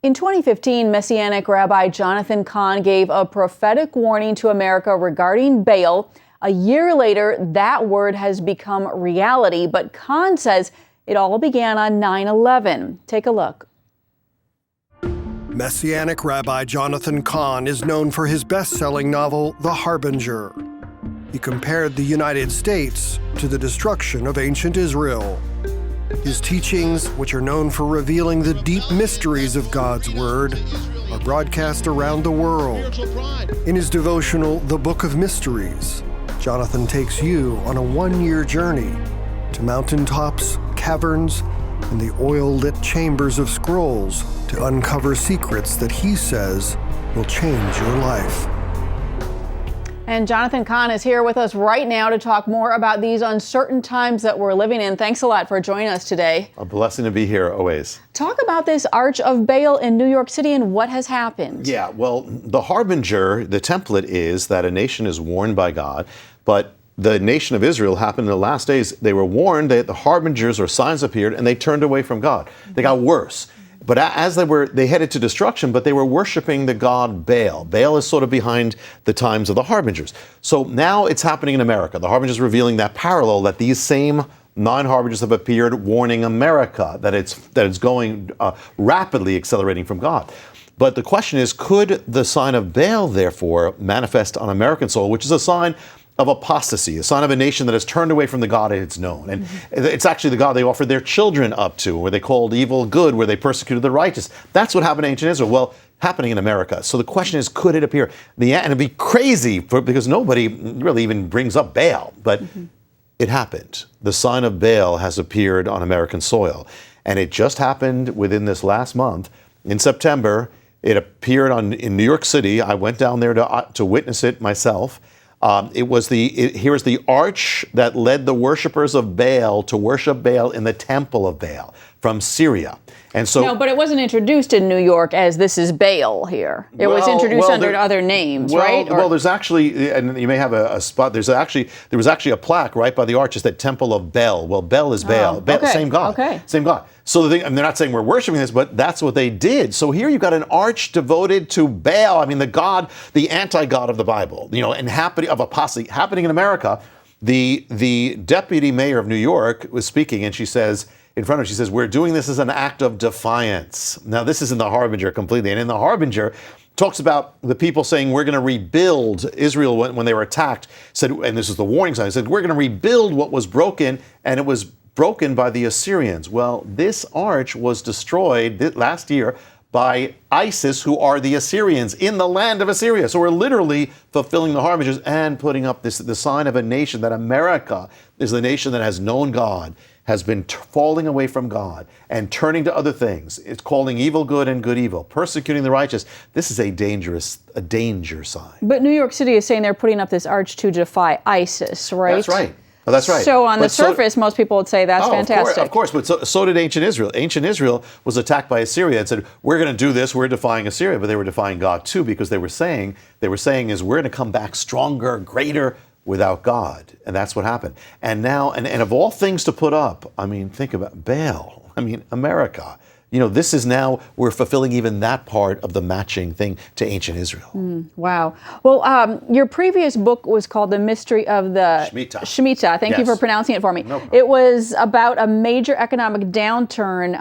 In 2015, Messianic Rabbi Jonathan Cahn gave a prophetic warning to America regarding Baal. A year later, that word has become reality, but Cahn says it all began on 9/11. Take a look. Messianic Rabbi Jonathan Cahn is known for his best-selling novel, The Harbinger. He compared the United States to the destruction of ancient Israel. His teachings, which are known for revealing the deep mysteries of God's Word, are broadcast around the world. In his devotional, The Book of Mysteries, Jonathan takes you on a one-year journey to mountaintops, caverns, and the oil-lit chambers of scrolls to uncover secrets that he says will change your life. And Jonathan Cahn is here with us right now to talk more about these uncertain times that we're living in. Thanks a lot for joining us today. A blessing to be here, always. Talk about this Arch of Baal in New York City and what has happened. Yeah, well, the Harbinger, the template is that a nation is warned by God, but the nation of Israel happened in the last days. They were warned that the harbingers or signs appeared and they turned away from God. They got worse. But as they headed to destruction, but they were worshiping the god Baal. Baal is sort of behind the times of the harbingers. So now it's happening in America. The harbingers revealing that parallel, that these same 9 harbingers have appeared warning America that it's going rapidly accelerating from God. But the question is, could the sign of Baal, therefore, manifest on American soil, which is a sign of apostasy, a sign of a nation that has turned away from the God it's known. And it's actually the God they offered their children up to, where they called evil good, where they persecuted the righteous. That's what happened in ancient Israel. Well, happening in America. So the question is, could it appear? And it'd be crazy because nobody really even brings up Baal, but it happened. The sign of Baal has appeared on American soil. And it just happened within this last month. In September, it appeared in New York City. I went down there to witness it myself. Here's the arch that led the worshipers of Baal to worship Baal in the temple of Baal from Syria. And so, no, but it wasn't introduced in New York as this is Baal here. It was introduced under other names, right? Well, there's actually, and you may have a spot. There was actually a plaque right by the arch that said Temple of Baal. Well, Baal is Baal. Baal, okay. Same God. Okay. Same God. So they're not saying we're worshiping this, but that's what they did. So here you've got an arch devoted to Baal. I mean, the God, the anti-God of the Bible, and of apostasy happening in America. The deputy mayor of New York was speaking, and she says, in front of her, she says, we're doing this as an act of defiance. Now, this is in the Harbinger completely. And in the Harbinger, talks about the people saying we're going to rebuild Israel when they were attacked. Said, and this is the warning sign, said, we're going to rebuild what was broken, and it was broken by the Assyrians. Well, this arch was destroyed last year by ISIS, who are the Assyrians in the land of Assyria. So we're literally fulfilling the harbingers and putting up the sign of a nation, that America is the nation that has known God, has been falling away from God and turning to other things. It's calling evil good and good evil, persecuting the righteous. This is a danger sign. But New York City is saying they're putting up this arch to defy ISIS, right? That's right. Oh, that's right. So on the surface, most people would say that's fantastic. Of course, but so did ancient Israel. Ancient Israel was attacked by Assyria and said, we're going to do this, we're defying Assyria, but they were defying God too, because they were saying is we're going to come back stronger, greater, without God. And that's what happened. And now, and of all things to put up, I mean, think about Baal. I mean, America. This is now, we're fulfilling even that part of the matching thing to ancient Israel. Wow. Well, your previous book was called The Mystery of the Shmita. Thank you for pronouncing it for me. No problem. It was about a major economic downturn.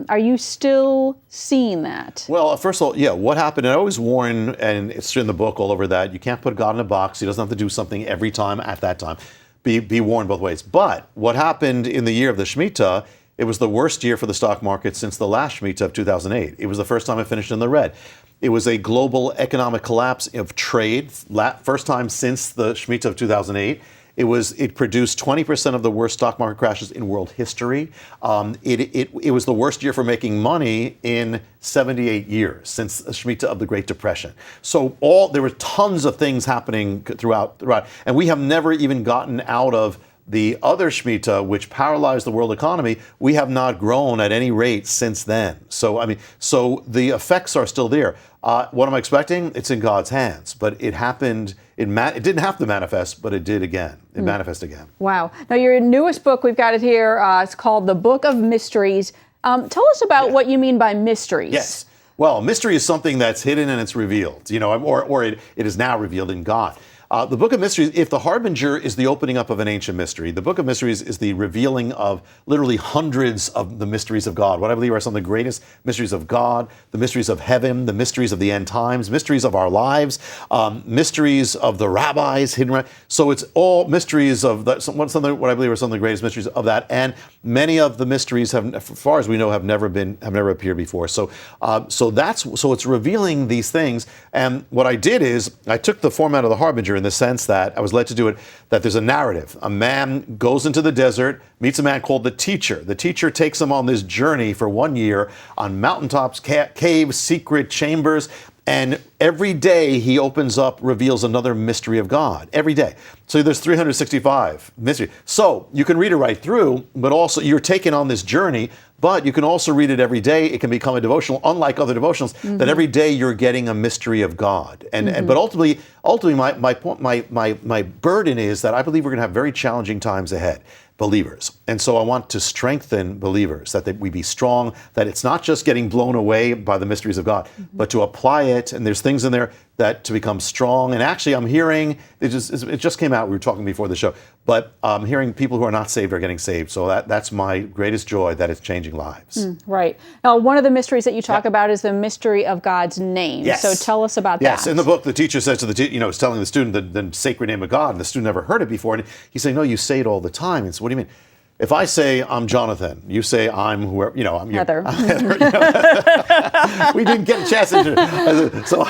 Are you still seeing that? Well, first of all, yeah, what happened, and I always warn, and it's in the book all over that, you can't put God in a box. He doesn't have to do something every time at that time. Be warned both ways. But what happened in the year of the Shmita, it was the worst year for the stock market since the last Shmita of 2008. It was the first time it finished in the red. It was a global economic collapse of trade, first time since the Shmita of 2008. It produced 20% of the worst stock market crashes in world history. It was the worst year for making money in 78 years since the Shmita of the Great Depression. So there were tons of things happening throughout, and we have never even gotten out of the other Shmita, which paralyzed the world economy. We have not grown at any rate since then. So the effects are still there. What am I expecting? It's in God's hands. But it happened. It didn't have to manifest, but it did again. It manifested again. Wow. Now, your newest book, we've got it here. It's called The Book of Mysteries. Tell us about what you mean by mysteries. Yes. Well, mystery is something that's hidden and it's revealed, or it is now revealed in God. The Book of Mysteries, if the Harbinger is the opening up of an ancient mystery, the Book of Mysteries is the revealing of literally hundreds of the mysteries of God. What I believe are some of the greatest mysteries of God, the mysteries of heaven, the mysteries of the end times, mysteries of our lives, mysteries of the rabbis, So it's all mysteries of that. What I believe are some of the greatest mysteries of that, and many of the mysteries have, as far as we know, have never appeared before. So it's revealing these things. And what I did is I took the format of the Harbinger in the sense that I was led to do it, that there's a narrative. A man goes into the desert, meets a man called the teacher. The teacher takes him on this journey for 1 year on mountaintops, caves, secret chambers, and every day he opens up, reveals another mystery of God. Every day. So there's 365 mysteries. So you can read it right through, but also you're taken on this journey, but you can also read it every day. It can become a devotional, unlike other devotionals, that every day you're getting a mystery of God. But ultimately my burden is that I believe we're going to have very challenging times ahead. Believers. And so I want to strengthen believers, that we be strong, that it's not just getting blown away by the mysteries of God, but to apply it. And there's things in there that to become strong. And actually I'm hearing, it just came out, we were talking before the show, but I'm hearing people who are not saved are getting saved. So that's my greatest joy, that it's changing lives. Right. Now, one of the mysteries that you talk about is the mystery of God's name. Yes. So tell us about that. Yes, in the book, the teacher says to it's telling the student the sacred name of God, and the student never heard it before. And he's saying, no, you say it all the time. And so what do you mean? If I say I'm Jonathan, you say I'm whoever, I'm Heather. I'm Heather. We didn't get a chance to. So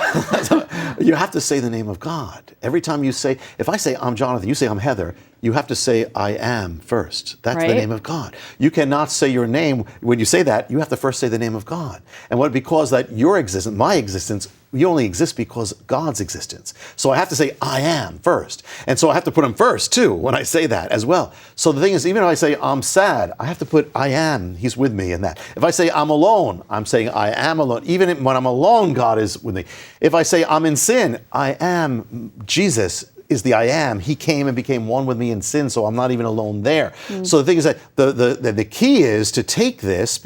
you have to say the name of God. Every time you say, if I say I'm Jonathan, you say I'm Heather, you have to say I am first. That's the name of God. You cannot say your name. When you say that, you have to first say the name of God. And because that your existence, my existence, you only exist because God's existence. So I have to say I am first. And so I have to put him first too when I say that as well. So the thing is, even if I say I'm sad, I have to put I am, he's with me in that. If I say I'm alone, I'm saying I am alone. Even when I'm alone, God is with me. If I say I'm in sin, I am, Jesus is the I am. He came and became one with me in sin, so I'm not even alone there. So the thing is that the key is to take this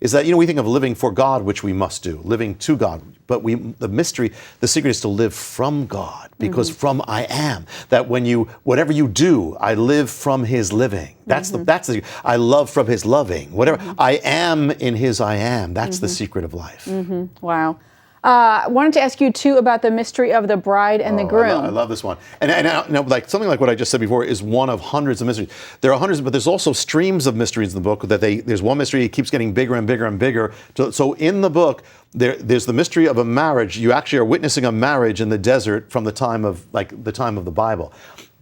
is that, we think of living for God, which we must do, living to God. But the secret is to live from God, because from I am, that whatever you do, I live from his living. That's I love from his loving. Whatever I am in his I am, that's the secret of life. Wow. I wanted to ask you, too, about the mystery of the bride and the groom. I love this one. And like something like what I just said before is one of hundreds of mysteries. There are hundreds, but there's also streams of mysteries in the book there's one mystery, it keeps getting bigger and bigger and bigger. So in the book, there's the mystery of a marriage. You actually are witnessing a marriage in the desert from the time of the Bible.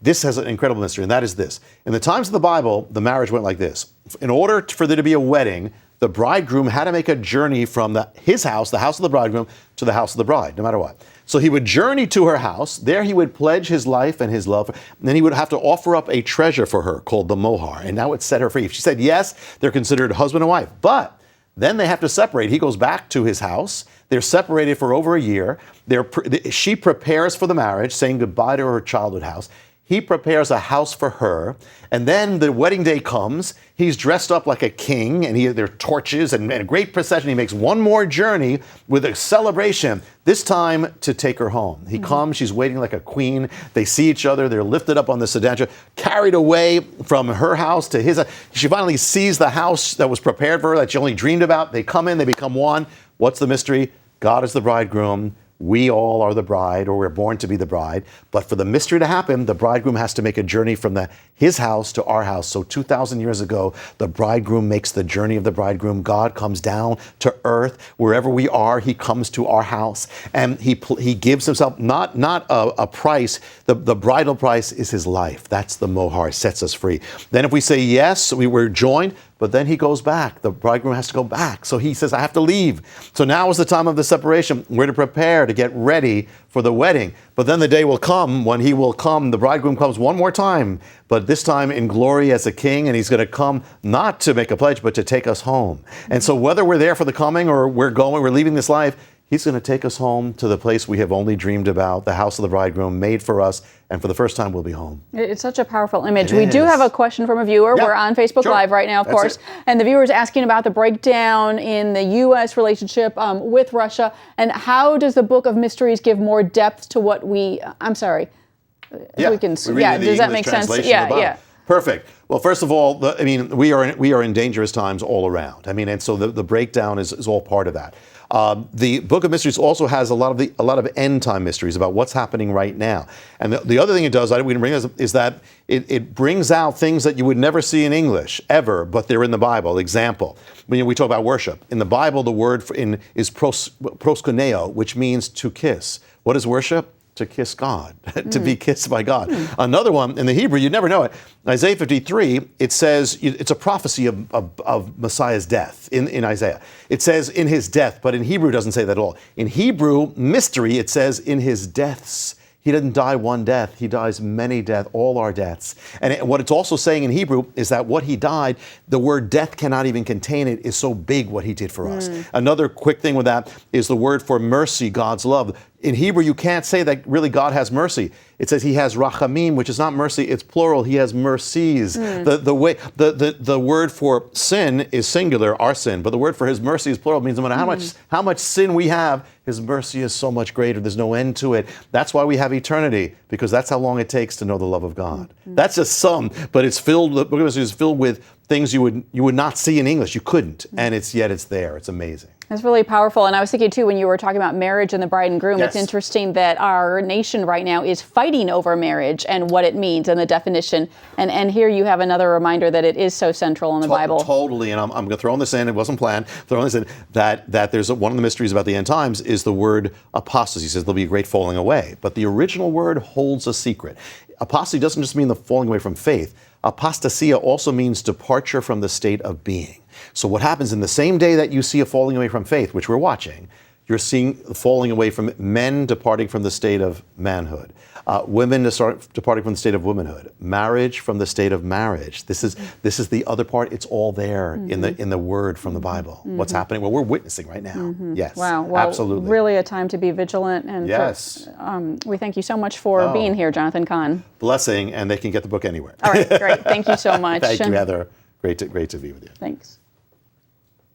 This has an incredible mystery, and that is this. In the times of the Bible, the marriage went like this. In order for there to be a wedding, the bridegroom had to make a journey from his house, the house of the bridegroom, to the house of the bride, no matter what. So he would journey to her house. There he would pledge his life and his love. And then he would have to offer up a treasure for her called the mohar. And that would set her free. If she said yes, they're considered husband and wife. But then they have to separate. He goes back to his house. They're separated for over a year. She prepares for the marriage, saying goodbye to her childhood house. He prepares a house for her, and then the wedding day comes. He's dressed up like a king, and there are torches and a great procession. He makes one more journey with a celebration, this time to take her home. He comes, she's waiting like a queen. They see each other, they're lifted up on the sedan, carried away from her house to his. She finally sees the house that was prepared for her, that she only dreamed about. They come in, they become one. What's the mystery? God is the bridegroom. We all are the bride, or we're born to be the bride. But for the mystery to happen, the bridegroom has to make a journey from his house to our house. So 2,000 years ago, the bridegroom makes the journey of the bridegroom. God comes down to earth. Wherever we are, he comes to our house. And he gives himself, not a price. The bridal price is his life. That's the mohar, sets us free. Then if we say yes, we were joined. But then he goes back. The bridegroom has to go back. So he says, I have to leave. So now is the time of the separation. We're to prepare to get ready for the wedding. But then the day will come when he will come. The bridegroom comes one more time, but this time in glory as a king. And he's going to come not to make a pledge, but to take us home. And so whether we're there for the coming or we're leaving this life, He's going to take us home to the place we have only dreamed about, the house of the bridegroom made for us, and for the first time we'll be home. It's such a powerful image. It We do is. have a question from a viewer. Yeah, We're on Facebook sure. Live right now, of That's course. it. And the viewer is asking about the breakdown in the U.S. relationship with Russia, and how does the Book of Mysteries give more depth to what we, I'm sorry. Yeah, We can, we read yeah, it in the does that English make sense? translation of the Yeah, Bible. yeah. Perfect. Well, first of all, we are in dangerous times all around. I mean, and so the breakdown is all part of that. The Book of Mysteries also has a lot of end time mysteries about what's happening right now. And the other thing it does, we didn't bring this up, is that it brings out things that you would never see in English ever, but they're in the Bible. Example, when we talk about worship in the Bible, the word is proskuneo, which means to kiss. What is worship? To kiss God, to be kissed by God. Another one in the Hebrew, you never know it. Isaiah 53, it says, it's a prophecy of Messiah's death in Isaiah. It says in his death, but in Hebrew it doesn't say that at all. In Hebrew mystery, it says in his deaths. He doesn't die one death. He dies many deaths, all our deaths. And what it's also saying in Hebrew is that what he died, the word death cannot even contain it, is so big what he did for us. Another quick thing with that is the word for mercy, God's love. In Hebrew, you can't say that really God has mercy. It says he has rachamim, which is not mercy, it's plural. He has mercies. The word for sin is singular, our sin, but the word for his mercy is plural. It means no matter how much sin we have, his mercy is so much greater. There's no end to it. That's why we have eternity, because that's how long it takes to know the love of God. That's just some, but it's filled. The Book of Mysteries is filled with things you would not see in English. You couldn't, and yet it's there. It's amazing. It's really powerful. And I was thinking, too, when you were talking about marriage and the bride and groom, Yes. It's interesting that our nation right now is fighting over marriage and what it means and the definition. And here you have another reminder that it is so central in the Bible. Totally. And I'm going to throw this in. It wasn't planned. Throwing this in that there's one of the mysteries about the end times is the word apostasy. He says there'll be a great falling away. But the original word holds a secret. Apostasy doesn't just mean the falling away from faith. Apostasia also means departure from the state of being. So what happens in the same day that you see a falling away from faith, which we're watching, you're seeing falling away from men departing from the state of manhood, women departing from the state of womanhood, marriage from the state of marriage. This is the other part. It's all there in the word from the Bible. What's happening? Well, we're witnessing right now. Yes. Wow. Well, absolutely. Really a time to be vigilant. And yes. We thank you so much for being here, Jonathan Cahn. Blessing, and they can get the book anywhere. All right, great. Thank you so much. Thank you, Heather. Great to be with you. Thanks.